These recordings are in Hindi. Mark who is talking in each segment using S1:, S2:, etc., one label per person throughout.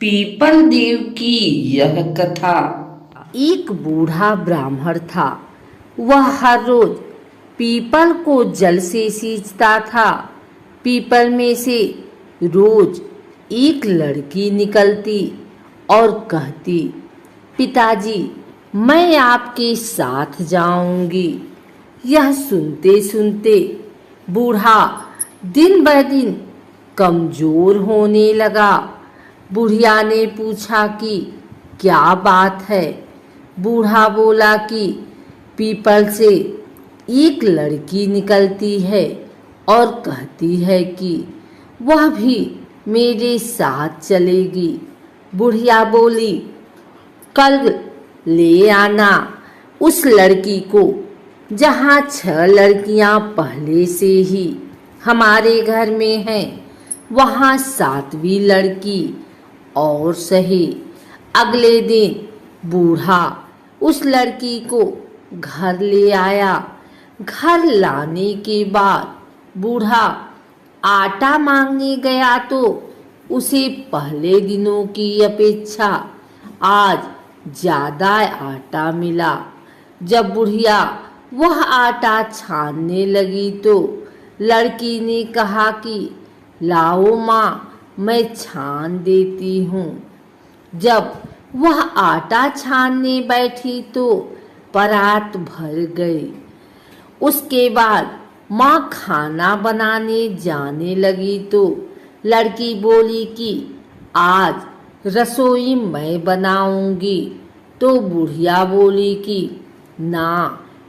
S1: पीपल देव की यह कथा।
S2: एक बूढ़ा ब्राह्मण था। वह हर रोज पीपल को जल से सींचता था। पीपल में से रोज एक लड़की निकलती और कहती, पिताजी मैं आपके साथ जाऊंगी। यह सुनते सुनते बूढ़ा दिन ब दिन कमजोर होने लगा। बुढ़िया ने पूछा कि क्या बात है। बूढ़ा बोला कि पीपल से एक लड़की निकलती है और कहती है कि वह भी मेरे साथ चलेगी। बुढ़िया बोली, कल ले आना उस लड़की को, जहाँ 6 लड़कियां पहले से ही हमारे घर में हैं, वहाँ 7वीं लड़की और सही। अगले दिन बूढ़ा उस लड़की को घर ले आया। घर लाने के बाद बूढ़ा आटा मांगने गया तो उसे पहले दिनों की अपेक्षा आज ज्यादा आटा मिला। जब बुढ़िया वह आटा छानने लगी तो लड़की ने कहा कि लाओ माँ, मैं छान देती हूँ। जब वह आटा छानने बैठी तो परात भर गई। उसके बाद माँ खाना बनाने जाने लगी तो लड़की बोली कि आज रसोई मैं बनाऊंगी। तो बुढ़िया बोली कि ना,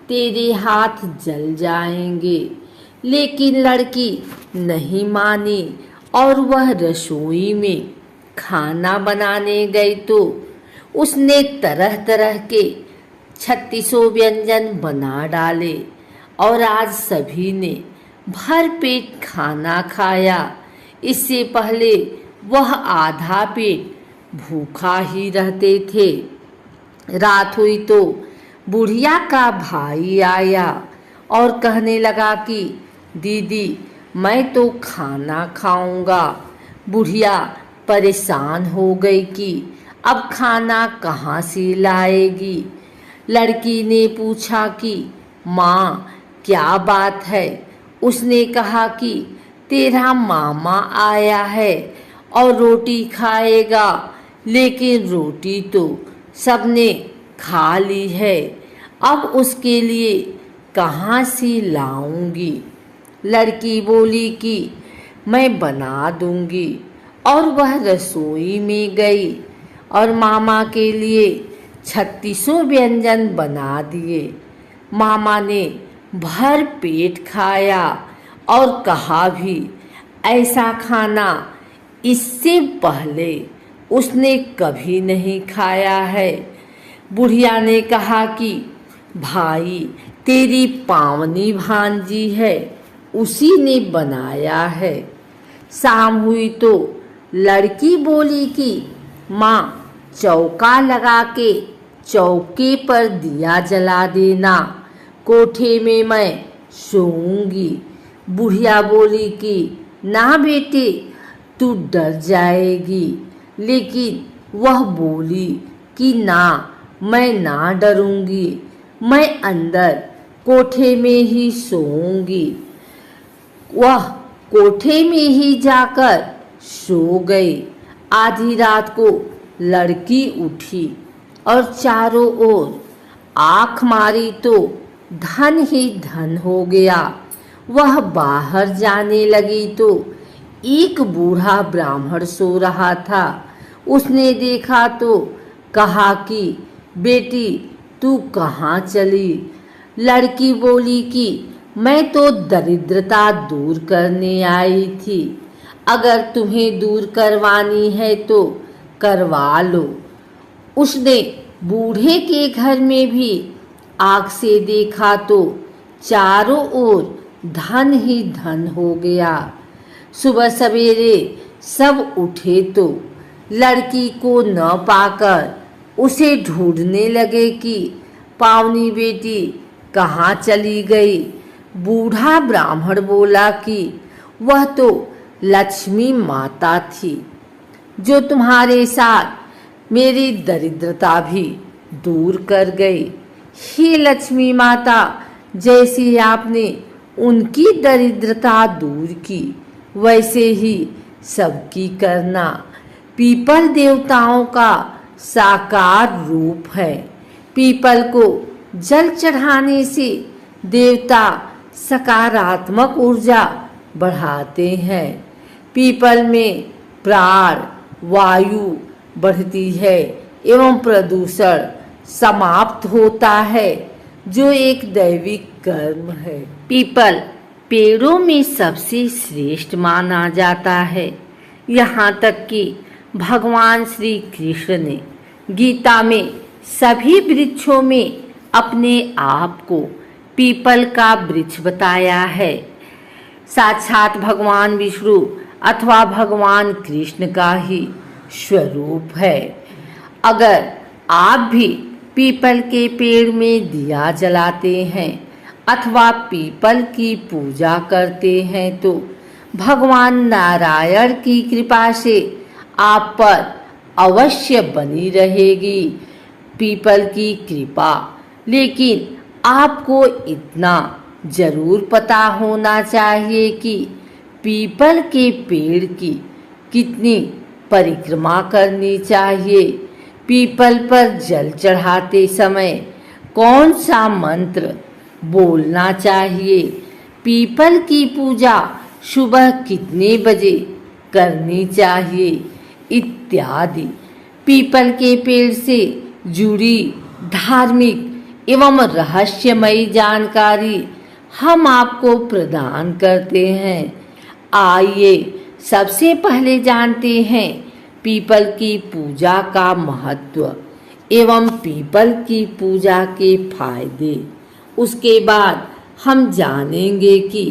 S2: तेरे हाथ जल जाएंगे। लेकिन लड़की नहीं मानी और वह रसोई में खाना बनाने गई तो उसने तरह तरह के 36 व्यंजन बना डाले और आज सभी ने भर पेट खाना खाया। इससे पहले वह आधा पेट भूखा ही रहते थे। रात हुई तो बुढ़िया का भाई आया और कहने लगा कि दीदी मैं तो खाना खाऊंगा। बुढ़िया परेशान हो गई कि अब खाना कहाँ से लाएगी। लड़की ने पूछा कि माँ क्या बात है। उसने कहा कि तेरा मामा आया है और रोटी खाएगा, लेकिन रोटी तो सबने खा ली है, अब उसके लिए कहाँ से लाऊंगी। लड़की बोली कि मैं बना दूंगी और वह रसोई में गई और मामा के लिए 36 व्यंजन बना दिए। मामा ने भर पेट खाया और कहा भी, ऐसा खाना इससे पहले उसने कभी नहीं खाया है। बुढ़िया ने कहा कि भाई तेरी पावनी भांजी है, उसी ने बनाया है। शाम हुई तो लड़की बोली कि माँ चौका लगा के चौके पर दिया जला देना, कोठे में मैं सोऊंगी। बुढ़िया बोली कि ना बेटे, तू डर जाएगी। लेकिन वह बोली कि ना, मैं ना डरूंगी, मैं अंदर कोठे में ही सोऊंगी। वह कोठे में ही जाकर सो गई। आधी रात को लड़की उठी और चारों ओर आँख मारी तो धन ही धन हो गया। वह बाहर जाने लगी तो एक बूढ़ा ब्राह्मण सो रहा था। उसने देखा तो कहा कि बेटी तू कहाँ चली। लड़की बोली कि मैं तो दरिद्रता दूर करने आई थी, अगर तुम्हें दूर करवानी है तो करवा लो। उसने बूढ़े के घर में भी आँख से देखा तो चारों ओर धन ही धन हो गया। सुबह सवेरे सब उठे तो लड़की को न पाकर उसे ढूंढने लगे कि पावनी बेटी कहाँ चली गई। बूढ़ा ब्राह्मण बोला कि वह तो लक्ष्मी माता थी, जो तुम्हारे साथ मेरी दरिद्रता भी दूर कर गई। हे लक्ष्मी माता, जैसे आपने उनकी दरिद्रता दूर की, वैसे ही सबकी करना। पीपल देवताओं का साकार रूप है। पीपल को जल चढ़ाने से देवता सकारात्मक ऊर्जा बढ़ाते हैं। पीपल में प्राण वायु बढ़ती है एवं प्रदूषण समाप्त होता है, जो एक दैविक कर्म है। पीपल पेड़ों में सबसे श्रेष्ठ माना जाता है। यहाँ तक कि भगवान श्री कृष्ण ने गीता में सभी वृक्षों में अपने आप को पीपल का वृक्ष बताया है। साक्षात भगवान विष्णु अथवा भगवान कृष्ण का ही स्वरूप है। अगर आप भी पीपल के पेड़ में दिया जलाते हैं अथवा पीपल की पूजा करते हैं तो भगवान नारायण की कृपा से आप पर अवश्य बनी रहेगी पीपल की कृपा। लेकिन आपको इतना जरूर पता होना चाहिए कि पीपल के पेड़ की कितनी परिक्रमा करनी चाहिए। पीपल पर जल चढ़ाते समय कौन सा मंत्र बोलना चाहिए, पीपल की पूजा सुबह कितने बजे करनी चाहिए इत्यादि पीपल के पेड़ से जुड़ी धार्मिक एवं रहस्यमयी जानकारी हम आपको प्रदान करते हैं। आइए सबसे पहले जानते हैं पीपल की पूजा का महत्व एवं पीपल की पूजा के फायदे। उसके बाद हम जानेंगे कि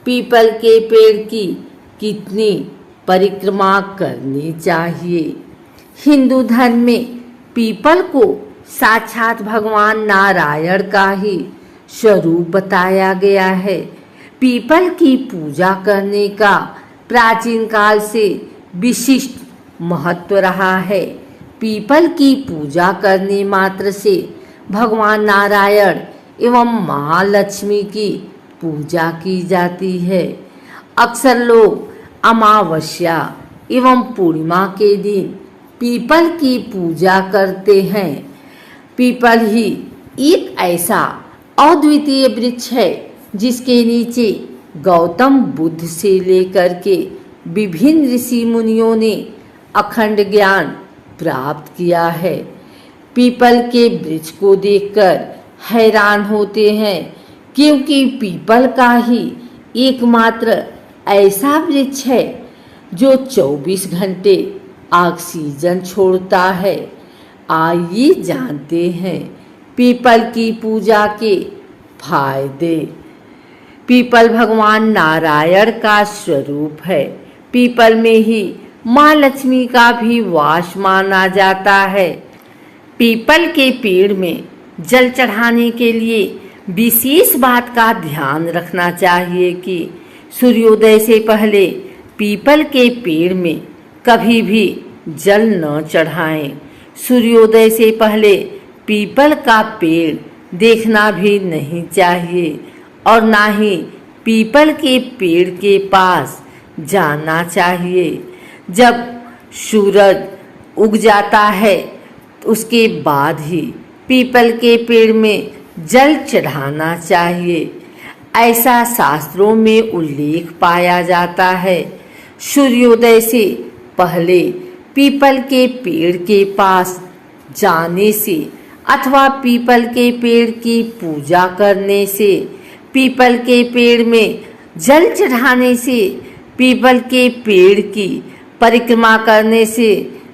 S2: पीपल के पेड़ की कितनी परिक्रमा करनी चाहिए। हिंदू धर्म में पीपल को साक्षात भगवान नारायण का ही स्वरूप बताया गया है। पीपल की पूजा करने का प्राचीन काल से विशिष्ट महत्व रहा है। पीपल की पूजा करने मात्र से भगवान नारायण एवं महालक्ष्मी की पूजा की जाती है। अक्सर लोग अमावस्या एवं पूर्णिमा के दिन पीपल की पूजा करते हैं। पीपल ही एक ऐसा अद्वितीय वृक्ष है जिसके नीचे गौतम बुद्ध से लेकर के विभिन्न ऋषि मुनियों ने अखंड ज्ञान प्राप्त किया है। पीपल के वृक्ष को देखकर हैरान होते हैं, क्योंकि पीपल का ही एकमात्र ऐसा वृक्ष है जो 24 घंटे ऑक्सीजन छोड़ता है। आइए जानते हैं पीपल की पूजा के फायदे। पीपल भगवान नारायण का स्वरूप है। पीपल में ही माँ लक्ष्मी का भी वास माना जाता है। पीपल के पेड़ में जल चढ़ाने के लिए विशेष बात का ध्यान रखना चाहिए कि सूर्योदय से पहले पीपल के पेड़ में कभी भी जल न चढ़ाएं। सूर्योदय से पहले पीपल का पेड़ देखना भी नहीं चाहिए और ना ही पीपल के पेड़ के पास जाना चाहिए। जब सूरज उग जाता है उसके बाद ही पीपल के पेड़ में जल चढ़ाना चाहिए। ऐसा शास्त्रों में उल्लेख पाया जाता है। सूर्योदय से पहले पीपल के पेड़ के पास जाने से अथवा पीपल के पेड़ की पूजा करने से, पीपल के पेड़ में जल चढ़ाने से, पीपल के पेड़ की परिक्रमा करने से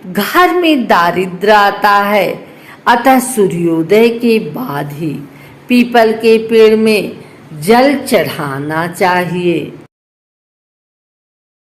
S2: घर में दारिद्र्य आता है। अतः सूर्योदय के बाद ही पीपल के पेड़ में जल चढ़ाना चाहिए।